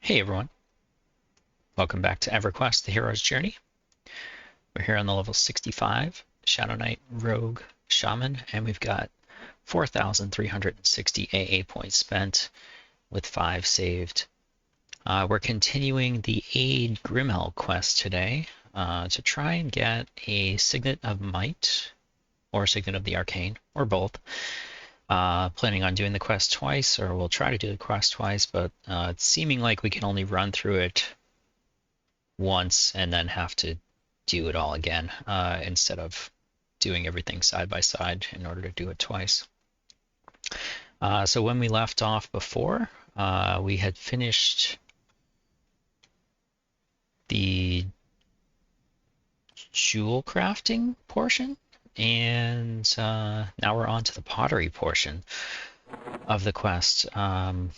Hey everyone, welcome back to EverQuest, the hero's journey. We're here on the level 65, Shadowknight, ROG, Shaman, and we've got 4,360 AA points spent with 5 saved. We're continuing the Aid Grimel quest today to try and get a Signet of Might, or Signet of the Arcane, or both. Planning on doing the quest twice, or we'll try to do the quest twice, but it's seeming like we can only run through it once and then have to do it all again instead of doing everything side by side in order to do it twice. So when we left off before, we had finished the jewel crafting portion, and now we're on to the pottery portion of the quest. When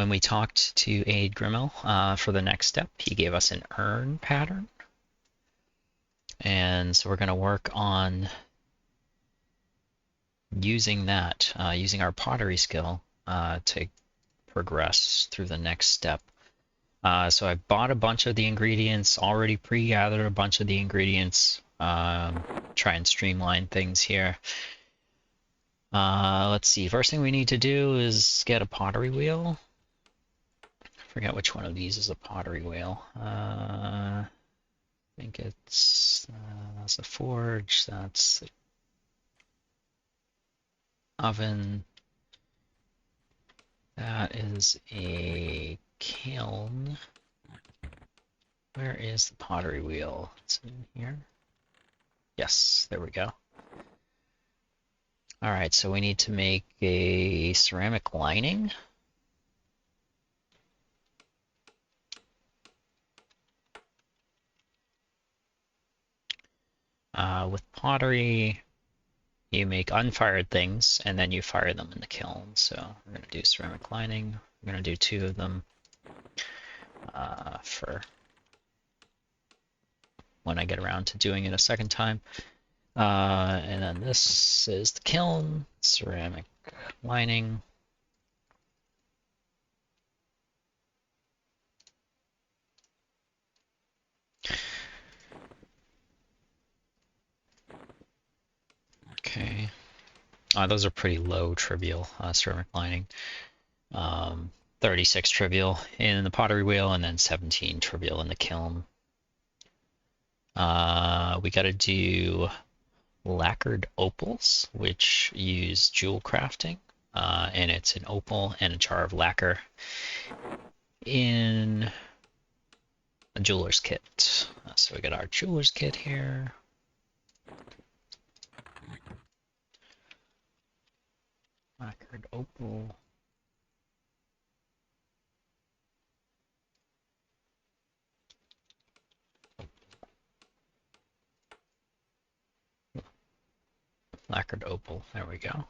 we talked to Aid Grimel for the next step, he gave us an urn pattern. And so we're going to work on using that, using our pottery skill to progress through the next step. So I bought a bunch of the ingredients, already pre-gathered a bunch of the ingredients, try and streamline things here. Let's see, first thing we need to do is get a pottery wheel. I forget which one of these is a pottery wheel. I think it's that's a forge, that's the oven, that is a kiln. Where is the pottery wheel? It's in here. Yes, there we go. All right, so we need to make a ceramic lining. With pottery, you make unfired things and then you fire them in the kiln. So we're going to do ceramic lining. We're going to do 2 of them for when I get around to doing it a second time. And then this is the kiln, ceramic lining. Okay. Those are pretty low trivial ceramic lining. 36 trivial in the pottery wheel and then 17 trivial in the kiln. We got to do lacquered opals, which use jewel crafting, and it's an opal and a jar of lacquer in a jeweler's kit. So we got our jeweler's kit here. Lacquered opal. Lacquered opal, there we go.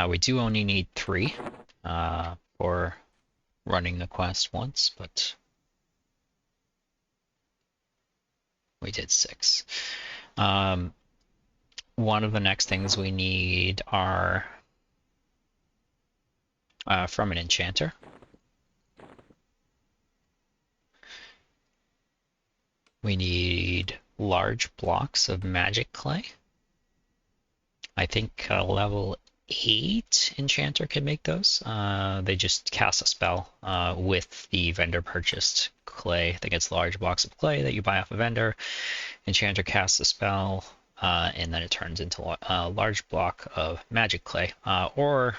We do only need 3 for running the quest once, but we did 6. One of the next things we need are from an enchanter. We need large blocks of magic clay. I think level 8 enchanter can make those. They just cast a spell with the vendor purchased clay. I think it's large blocks of clay that you buy off a vendor. Enchanter casts a spell, and then it turns into a large block of magic clay. Or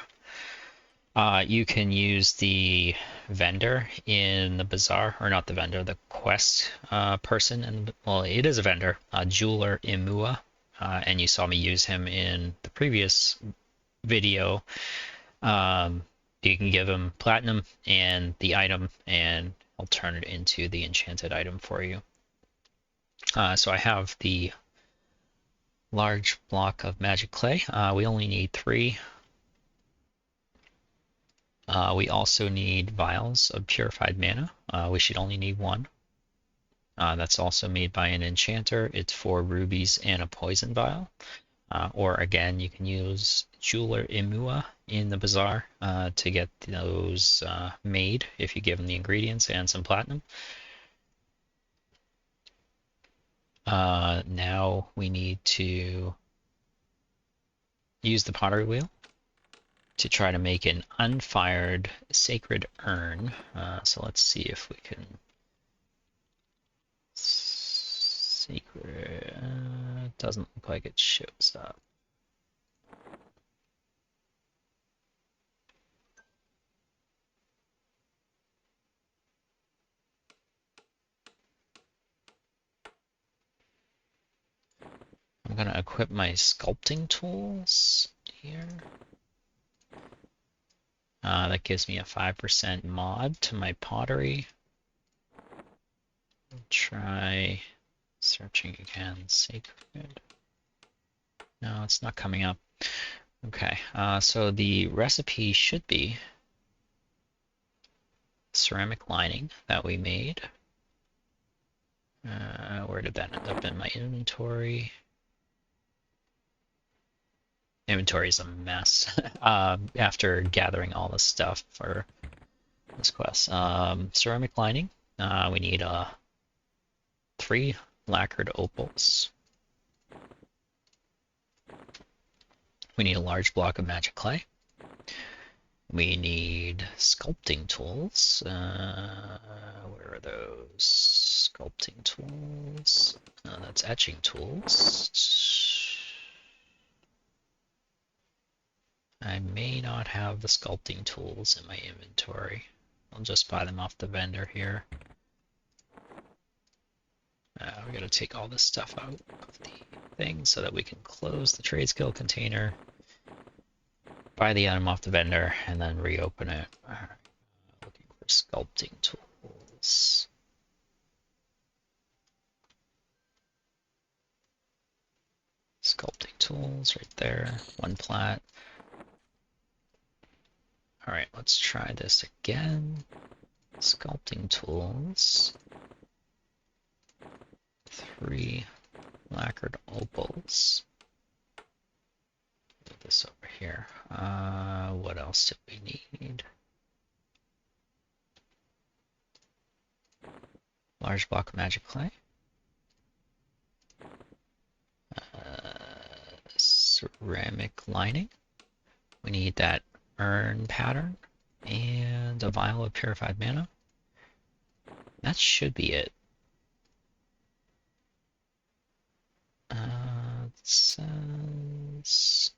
you can use the vendor in the bazaar, or not the vendor, the quest person. And well, it is a vendor, jeweler Imua, and you saw me use him in the previous video. You can give him platinum and the item, and I'll turn it into the enchanted item for you. So I have the large block of magic clay. We only need 3. We also need vials of purified mana. We should only need 1. That's also made by an enchanter. It's 4 rubies and a poison vial. Or again, you can use Jeweler Imua in the bazaar to get those made if you give them the ingredients and some platinum. Now we need to use the pottery wheel to try to make an unfired sacred urn. So let's see if we can. Secret doesn't look like it shows up. I'm gonna equip my sculpting tools here. That gives me a 5% mod to my pottery. Try searching again. Sacred. No, it's not coming up. Okay, so the recipe should be ceramic lining that we made. Where did that end up in my inventory? Inventory is a mess after gathering all this stuff for this quest. Ceramic lining. We need 3 lacquered opals. We need a large block of magic clay. We need sculpting tools. Where are those sculpting tools? That's etching tools. I may not have the sculpting tools in my inventory. I'll just buy them off the vendor here. We gotta take all this stuff out of the thing so that we can close the trade skill container, buy the item off the vendor, and then reopen it. Looking for sculpting tools. Sculpting tools right there, 1 plat. All right, let's try this again. Sculpting tools. 3 lacquered opals. Put this over here. What else did we need? Large block of magic clay. Ceramic lining. We need that urn pattern and a vial of purified mana. That should be it. It says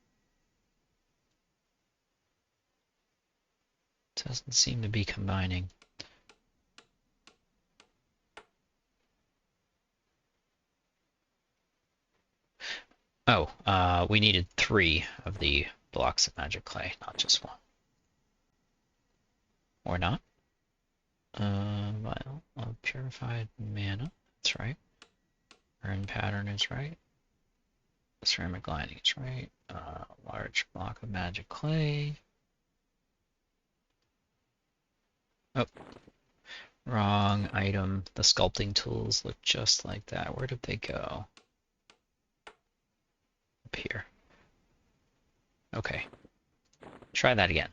doesn't seem to be combining. Oh, we needed 3 of the blocks of magic clay, not just 1. Or not. Vial of purified mana. That's right. Urn pattern is right. Ceramic lining is right. Large block of magic clay. Oh, wrong item. The sculpting tools look just like that. Where did they go? Up here. Okay. Try that again.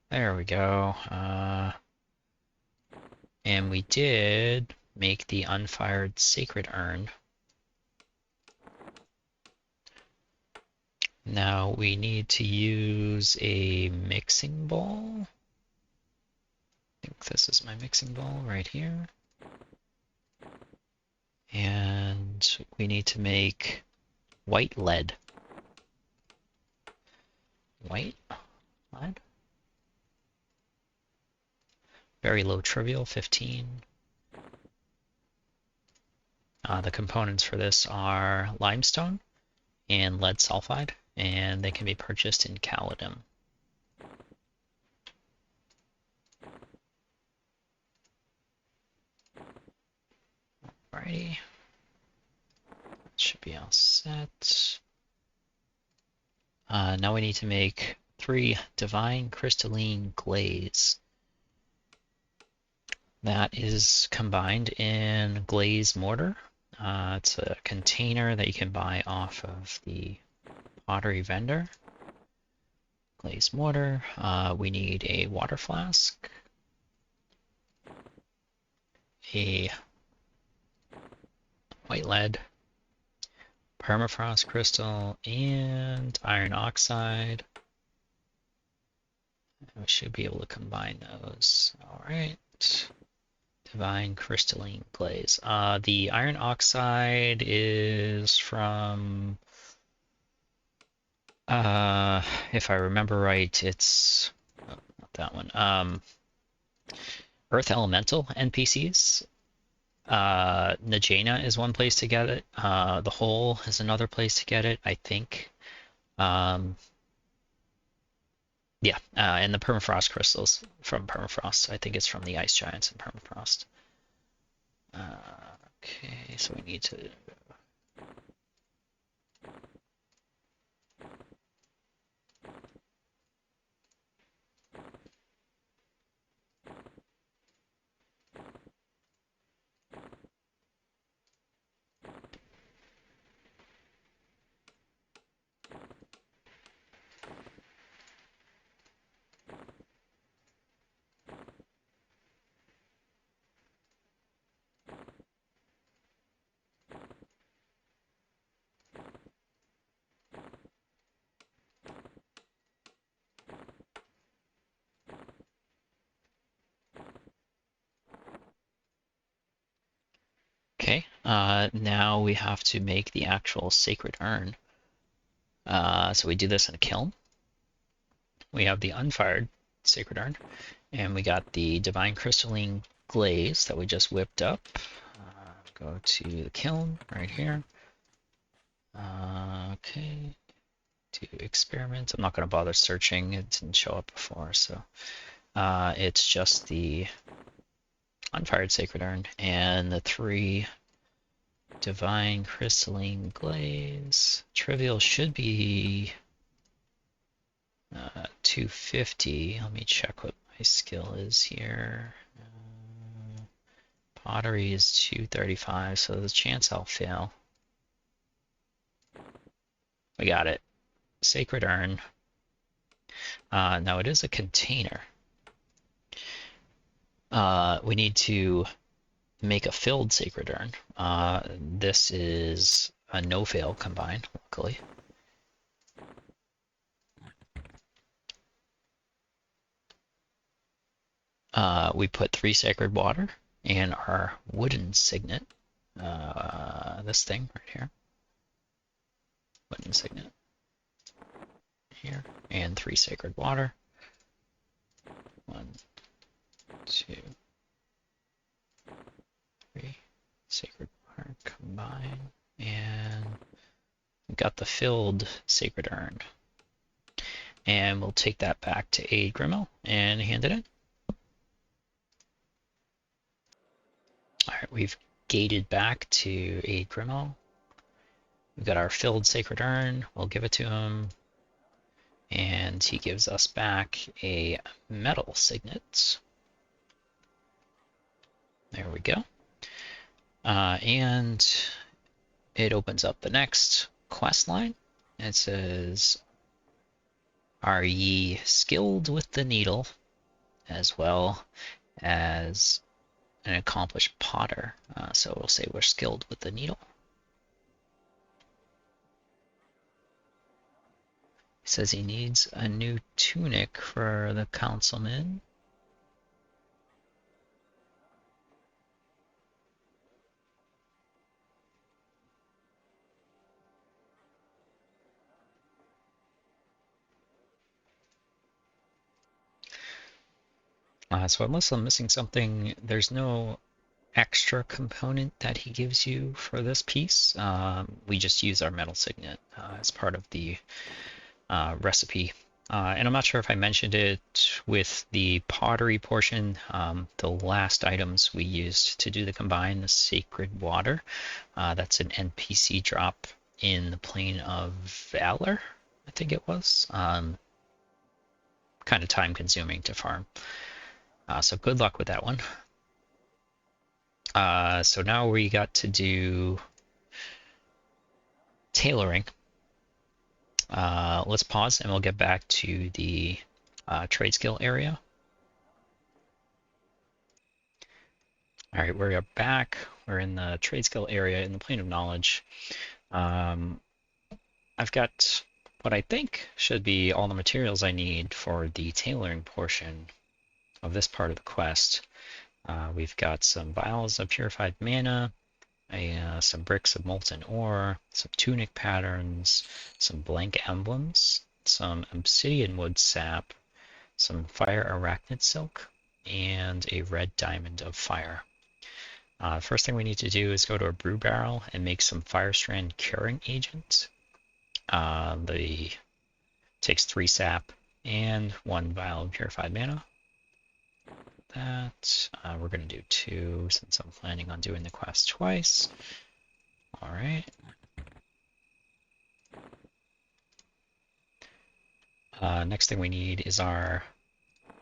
There we go. And we did make the unfired sacred urn. Now we need to use a mixing bowl. I think this is my mixing bowl right here. And we need to make white lead. White lead? Very low trivial, 15. The components for this are limestone and lead sulfide, and they can be purchased in Caledon. Alrighty. Should be all set. Now we need to make 3 divine crystalline glaze. That is combined in glaze mortar. It's a container that you can buy off of the pottery vendor. Glaze mortar. We need a water flask, a white lead, permafrost crystal, and iron oxide. We should be able to combine those. All right. Divine crystalline glaze. The iron oxide is from, if I remember right, it's not that one. Earth Elemental NPCs. Najena is one place to get it. The Hole is another place to get it, I think. Yeah, and the permafrost crystals from permafrost. I think it's from the ice giants in permafrost. Okay, so we need to. Okay, now we have to make the actual sacred urn. So we do this in a kiln. We have the unfired sacred urn, and we got the divine crystalline glaze that we just whipped up. Go to the kiln right here. Okay, to experiment. I'm not going to bother searching. It didn't show up before, so it's just the unfired sacred urn and the 3 divine crystalline glaze. Trivial should be 250. Let me check what my skill is here. Pottery is 235, so there's a chance I'll fail. We got it. Sacred urn. Now it is a container. We need to make a filled sacred urn. This is a no-fail combine, luckily. We put 3 sacred water in our wooden signet. This thing right here. Wooden signet. Here. And 3 sacred water. 1, 2, 3. Sacred water combine. And we got the filled sacred urn. And we'll take that back to a Grimel and hand it in. All right, we've gated back to a Grimel. We've got our filled sacred urn. We'll give it to him. And he gives us back a metal signet. There we go. And it opens up the next quest line. It says, are ye skilled with the needle, as well as an accomplished potter? So we'll say we're skilled with the needle. He says he needs a new tunic for the councilman. So unless I'm missing something, there's no extra component that he gives you for this piece. We just use our metal signet as part of the recipe. And I'm not sure if I mentioned it with the pottery portion. The last items we used to do the combine, the sacred water, that's an NPC drop in the plane of Valor, I think it was. Kind of time consuming to farm. So good luck with that one. So now we got to do tailoring. Let's pause and we'll get back to the trade skill area. All right, we're back. We're in the trade skill area in the plane of knowledge. I've got what I think should be all the materials I need for the tailoring portion of this part of the quest. We've got some vials of purified mana, some bricks of molten ore, some tunic patterns, some blank emblems, some obsidian wood sap, some fire arachnid silk, and a red diamond of fire. First thing we need to do is go to a brew barrel and make some fire strand curing agent. The takes 3 sap and 1 vial of purified mana. That we're going to do 2 since I'm planning on doing the quest twice. All right. Next thing we need is our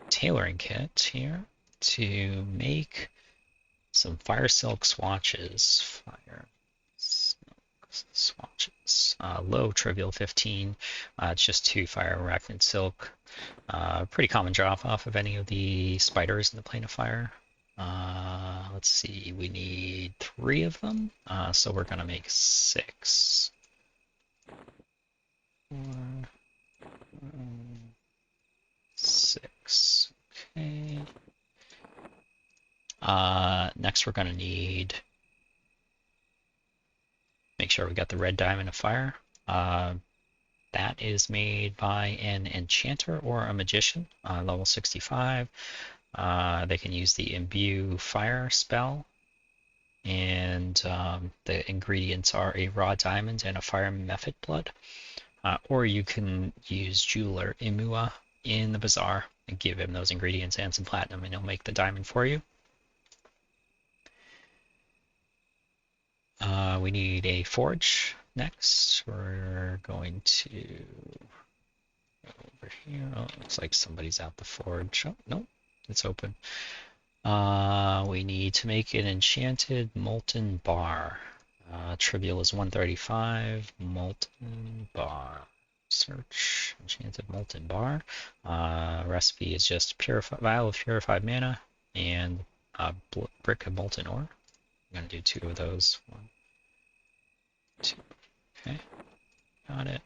tailoring kit here to make some fire silk swatches. Fire silk swatches. Low trivial 15. It's just 2 fire arachnid silk. Pretty common drop off of any of the spiders in the plane of fire. Let's see, we need 3 of them, so we're gonna make 6. 4, 6. Okay. Next we're gonna need, make sure we got the red diamond of fire. That is made by an enchanter or a magician, level 65. They can use the imbue fire spell, and the ingredients are a raw diamond and a fire method blood. Or you can use jeweler Imua in the bazaar and give him those ingredients and some platinum, and he'll make the diamond for you. We need a forge next. We're going to go over here. Oh, looks like somebody's out the forge. Oh, no, it's open. We need to make an enchanted molten bar. Trivial is 135. Molten bar. Search enchanted molten bar. Recipe is just vial of purified mana and a brick of molten ore. I'm gonna do 2 of those. 1, 2. Okay, got it.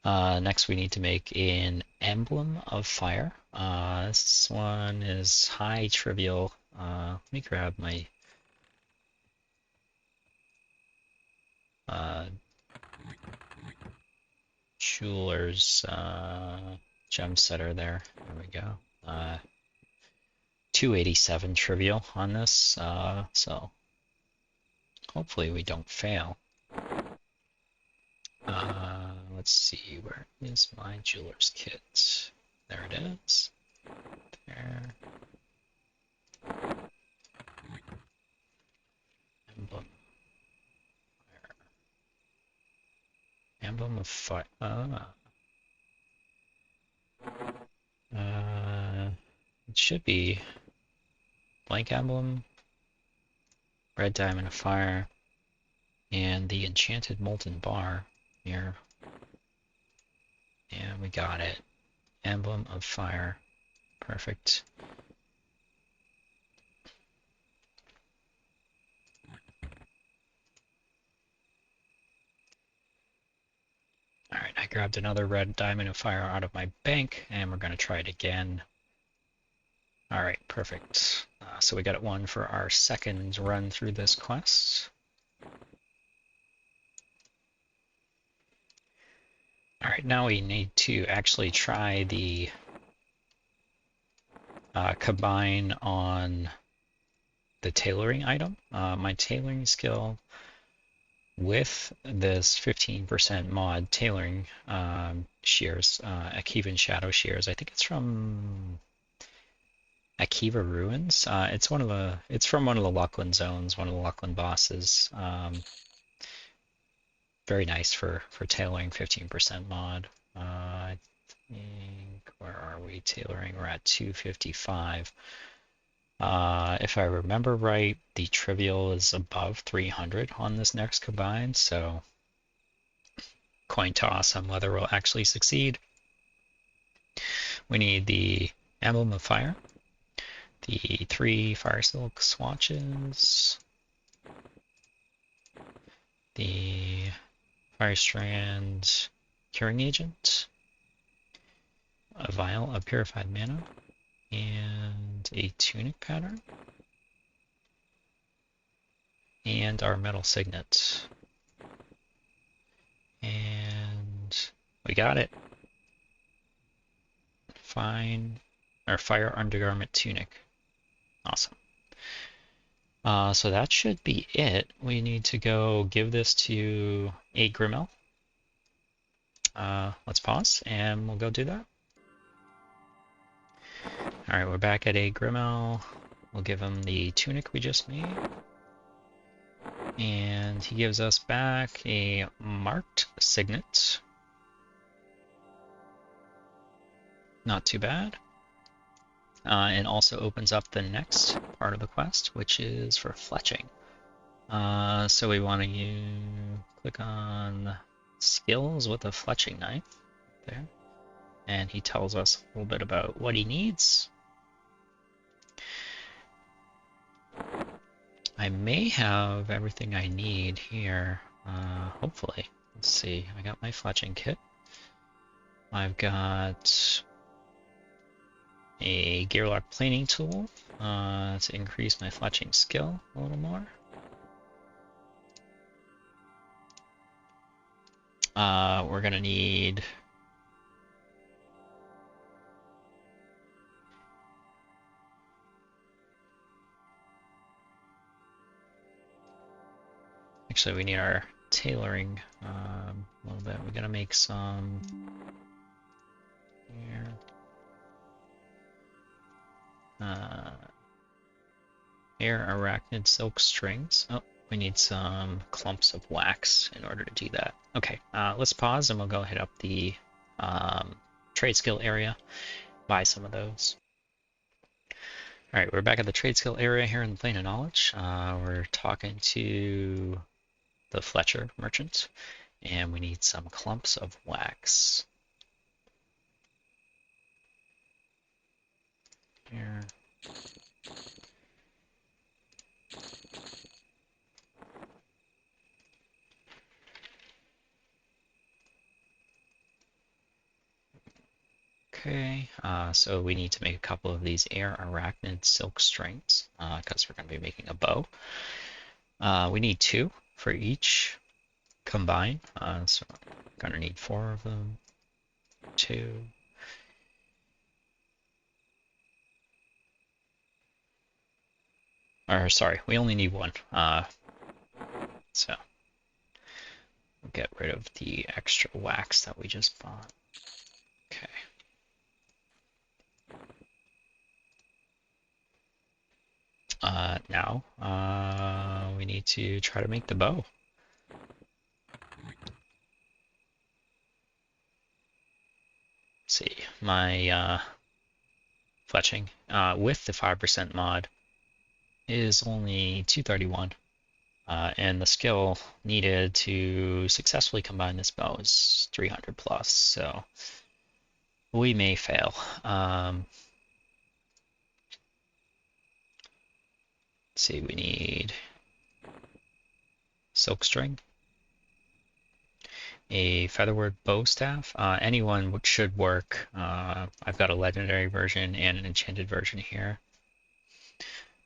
Next, we need to make an emblem of fire. This one is high trivial. Let me grab my jeweler's gem setter there. There we go. 287 trivial on this, so hopefully we don't fail. Let's see, where is my jeweler's kit? There it is. There. Emblem. Fire. Emblem of fire. It should be blank emblem, red diamond of fire, and the enchanted molten bar here. And we got it. Emblem of fire. Perfect. Alright, I grabbed another red diamond of fire out of my bank, and we're going to try it again. Alright, perfect. So we got 1 for our second run through this quest. Alright, now we need to actually try the combine on the tailoring item. My tailoring skill with this 15% mod tailoring shears, Akiva Shadow shears. I think it's from Akiva Ruins. It's from one of the Luckland zones, one of the Luckland bosses. Very nice for tailoring, 15% mod. I think, where are we tailoring? We're at 255. If I remember right, the trivial is above 300 on this next combine, so coin toss on whether we'll actually succeed. We need the Emblem of Fire, the 3 Fire Silk swatches, the Fire Strand Curing Agent, a vial of Purified Mana, and a Tunic pattern, and our Metal Signet. And we got it. Fine. Our Fire Undergarment Tunic. Awesome. So that should be it. We need to go give this to a Grimel. Let's pause and we'll go do that. Alright, we're back at a Grimel. We'll give him the tunic we just made. And he gives us back a marked signet. Not too bad. And also opens up the next part of the quest, which is for fletching. So we want to click on skills with a fletching knife there. And he tells us a little bit about what he needs. I may have everything I need here, hopefully. Let's see, I got my fletching kit. I've got a gearlock planing tool to increase my fletching skill a little more. We're gonna need actually we need our tailoring a little bit. We're gonna make some here. Air arachnid silk strings. Oh, we need some clumps of wax in order to do that. Okay, let's pause and we'll go hit up the trade skill area, buy some of those. All right, we're back at the trade skill area here in the Plane of Knowledge. We're talking to the Fletcher merchant, and we need some clumps of wax. Here. Okay, so we need to make a couple of these air arachnid silk strings because we're going to be making a bow. We need 2 for each combine, so I'm going to need 4 of them. 2. Or sorry, we only need 1. So we'll get rid of the extra wax that we just bought. Okay. Now we need to try to make the bow. Let's see, my fletching with the 5% mod is only 231, and the skill needed to successfully combine this bow is 300 plus, so we may fail. Let's see, we need silk string, a featherward bow staff. Anyone should work. I've got a legendary version and an enchanted version here.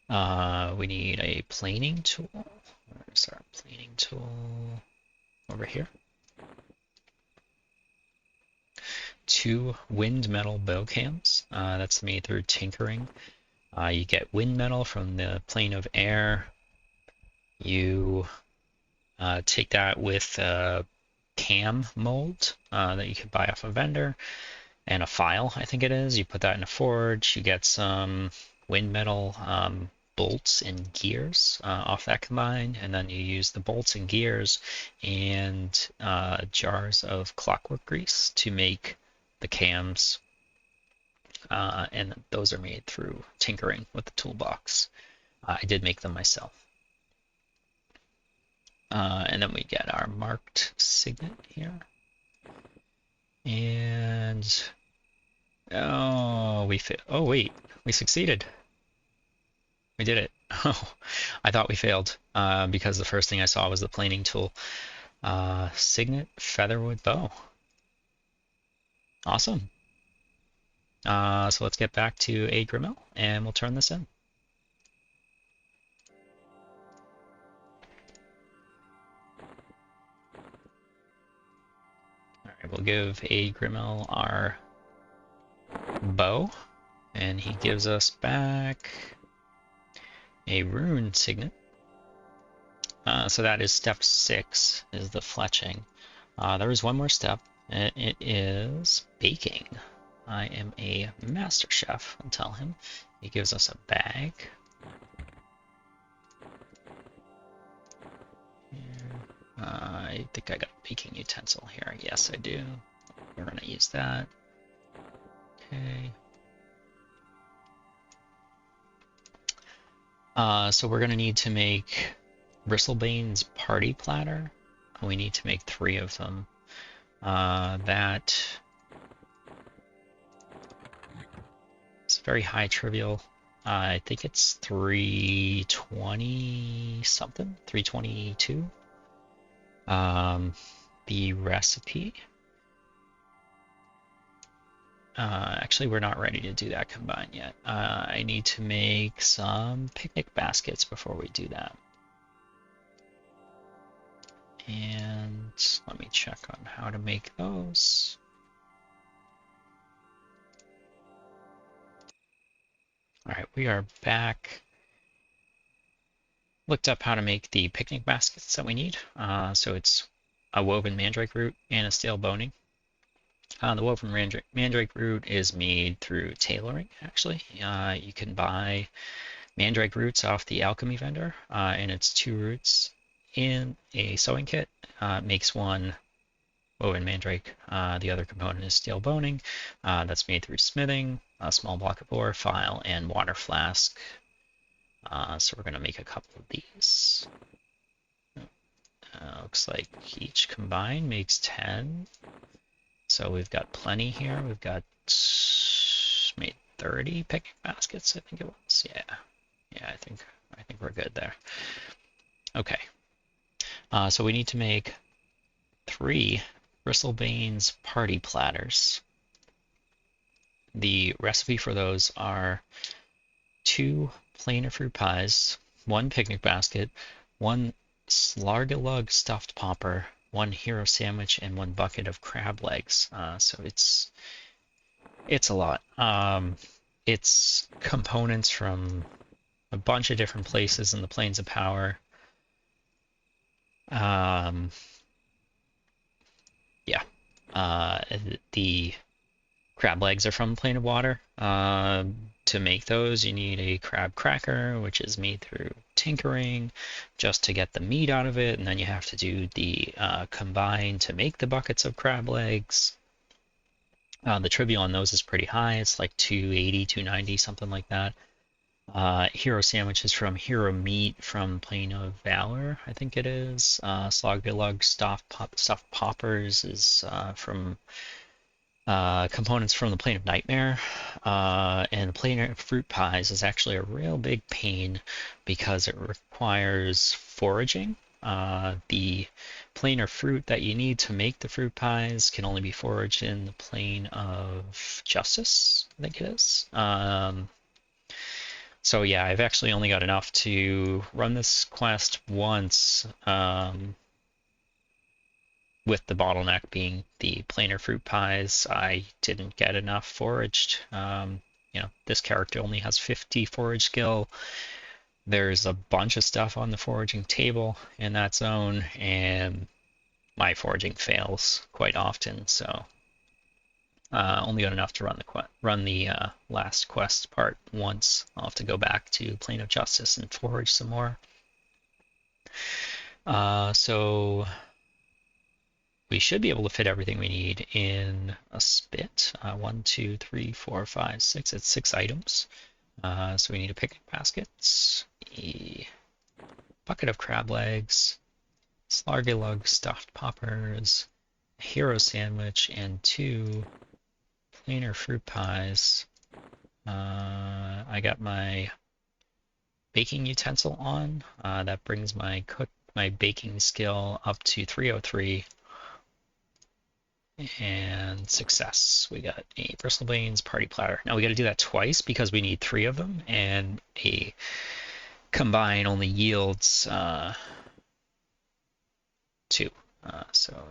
We need a planing tool. Where's our planing tool? Over here. 2 wind metal bow cams. That's made through tinkering. You get wind metal from the plane of air. You take that with a cam mold that you can buy off a vendor and a file, I think it is. You put that in a forge. You get some wind metal bolts and gears off that combine, and then you use the bolts and gears and jars of clockwork grease to make the cams. and those are made through tinkering with the toolbox. I did make them myself. And then we get our marked signet here. And oh, oh wait, we succeeded. We did it. Oh, I thought we failed because the first thing I saw was the planing tool. Signet featherwood bow. Awesome. So let's get back to a Grimel and we'll turn this in. All right, we'll give a Grimel our bow, and he gives us back a rune signet. So that is step 6, is the fletching. There is one more step, and it is baking. I am a master chef, I'll tell him. He gives us a bag. I think I got a baking utensil here. Yes, I do. We're going to use that. Okay. So we're going to need to make Bristlebane's party platter. We need to make 3 of them. That is very high trivial. I think it's 320 something, 322. The recipe. Actually, we're not ready to do that combined yet. I need to make some picnic baskets before we do that. And let me check on how to make those. All right, we are back. Looked up how to make the picnic baskets that we need. So it's a woven mandrake root and a stale boning. The woven mandrake root is made through tailoring, actually. You can buy mandrake roots off the alchemy vendor, and it's 2 roots in a sewing kit. Makes one woven mandrake. The other component is stale boning. That's made through smithing, a small block of ore, file, and water flask. So we're going to make a couple of these. Looks like each combined makes 10. So we've got plenty here. We've got made 30 picnic baskets, I think it was. Yeah, I think we're good there. Okay. So we need to make 3 Bristlebane's party platters. The recipe for those are 2 plainer fruit pies, 1 picnic basket, 1 Slargalug stuffed popper, 1 hero sandwich, and 1 bucket of crab legs. So it's a lot. It's components from a bunch of different places in the Plains of Power. Yeah. The crab legs are from Plane of Water. To make those, you need a crab cracker, which is made through tinkering just to get the meat out of it, and then you have to do the combine to make the buckets of crab legs. The trivial on those is pretty high. It's like 280, 290, something like that. Hero sandwiches from Hero Meat from Plane of Valor, I think it is. Sloggalug stuffed poppers is from components from the Plane of Nightmare. And the planar fruit pies is actually a real big pain because it requires foraging. The planar fruit that you need to make the fruit pies can only be foraged in the Plane of Justice, I think it is. So yeah, I've actually only got enough to run this quest once, with the bottleneck being the planar fruit pies. I didn't get enough foraged. This character only has 50 forage skill. There's a bunch of stuff on the foraging table in that zone, and my foraging fails quite often, so only got enough to run the last quest part once. I'll have to go back to Plane of Justice and forage some more. So we should be able to fit everything we need in a spit. 1, 2, 3, 4, 5, 6. It's 6 items. So we need a picnic basket, a bucket of crab legs, Slargalug stuffed poppers, a hero sandwich, and 2 plainer fruit pies. I got my baking utensil on. That brings my baking skill up to 303. And success. We got a Bristlebane's party platter. Now we got to do that twice because we need 3 of them, and a combine only yields 2. So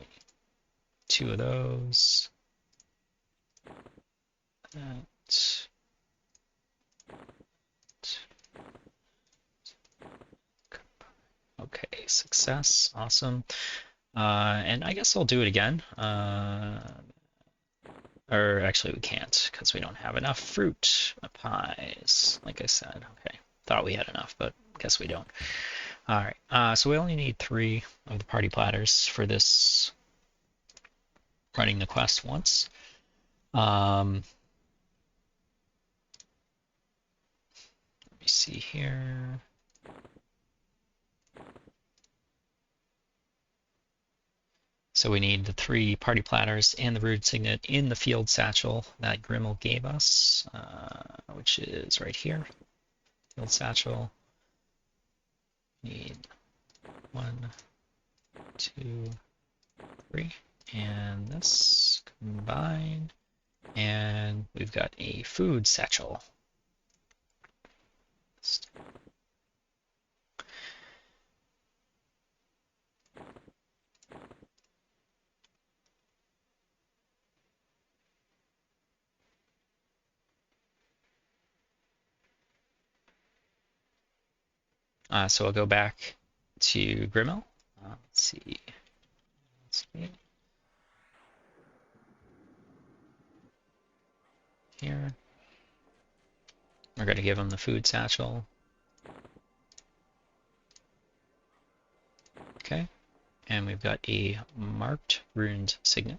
2 of those. That. Okay, success. Awesome. And I guess I'll do it again. Or actually we can't because we don't have enough fruit pies, like I said. Okay, thought we had enough, but guess we don't. All right, so we only need 3 of the party platters for this running the quest once. Let me see here. So we need the 3 party platters and the Rude Signet in the field satchel that Grimel gave us, which is right here. Field satchel. Need 1, 2, 3, and this combined, and we've got a food satchel. So I'll go back to Grimel. Let's see. Here. We're going to give him the food satchel. Okay. And we've got a marked ruined signet.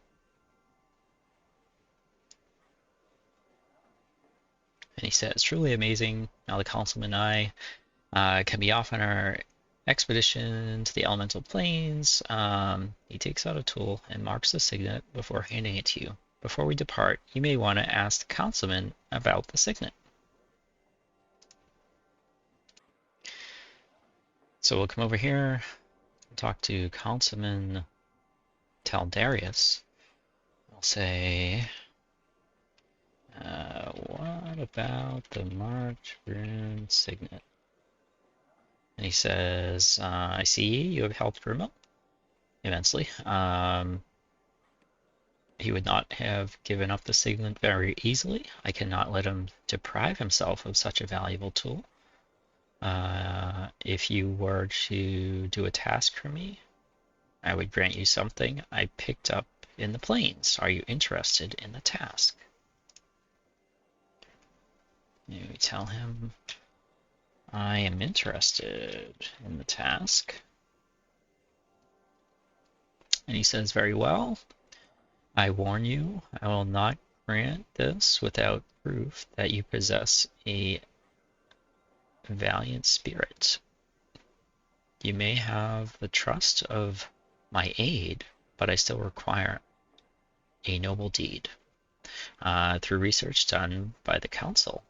And he says, truly amazing. Now the councilman and I can be off on our expedition to the elemental planes. He takes out a tool and marks the signet before handing it to you. Before we depart, you may want to ask the councilman about the signet. So we'll come over here, talk to Councilman Taldarius. I'll say, what about the March Rune Signet? And he says, I see you have helped Grimel immensely. He would not have given up the signet very easily. I cannot let him deprive himself of such a valuable tool. If you were to do a task for me, I would grant you something I picked up in the plains. Are you interested in the task? You tell him I am interested in the task. And he says, very well. I warn you, I will not grant this without proof that you possess a valiant spirit. You may have the trust of my aid, but I still require a noble deed. Through research done by the council,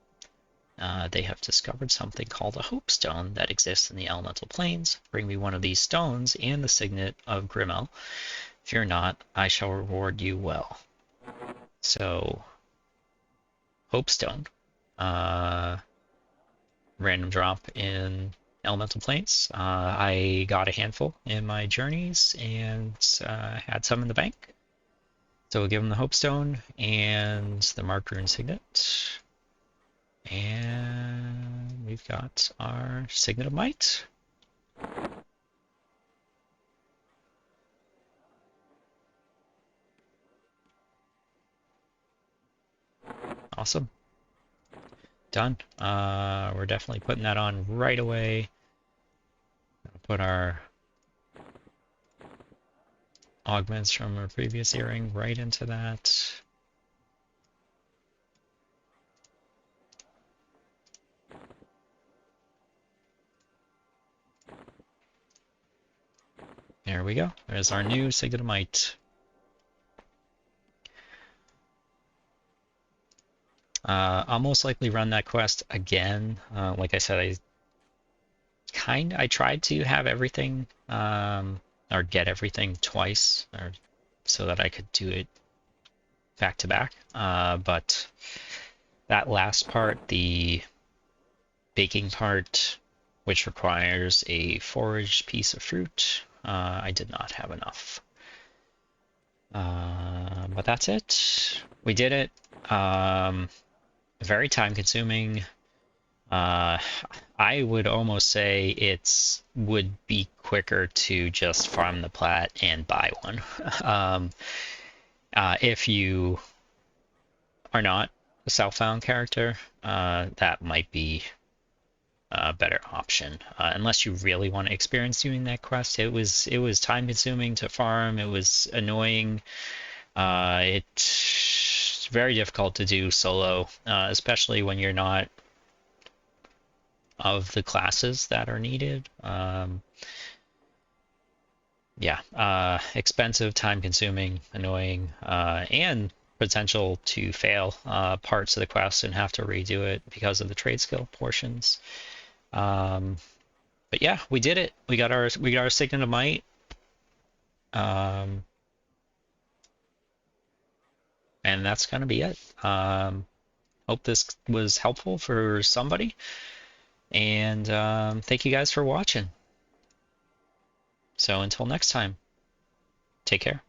they have discovered something called a hope stone that exists in the elemental planes. Bring me one of these stones and the signet of Grimel. Fear not, I shall reward you well. So, hope stone. Random drop in elemental planes. I got a handful in my journeys and had some in the bank. So we'll give him the hope stone and the marked rune signet. And we've got our signet of might. Awesome. Done. We're definitely putting that on right away. Put our augments from our previous earring right into that. There we go. There's our new Signet. I'll most likely run that quest again. Like I said, I tried to have everything or get everything twice, or so that I could do it back to back. But that last part, the baking part, which requires a foraged piece of fruit, I did not have enough. But that's it. We did it. Very time consuming. I would almost say would be quicker to just farm the plat and buy one. If you are not a self-found character, that might be a better option. Unless you really want to experience doing that quest. It was time consuming to farm. It was annoying. It's very difficult to do solo, especially when you're not of the classes that are needed. Yeah, expensive, time-consuming, annoying, and potential to fail parts of the quest and have to redo it because of the trade skill portions. But yeah, we did it. We got our Signet of Might. And that's gonna be it. Hope this was helpful for somebody. And thank you guys for watching. So until next time, take care.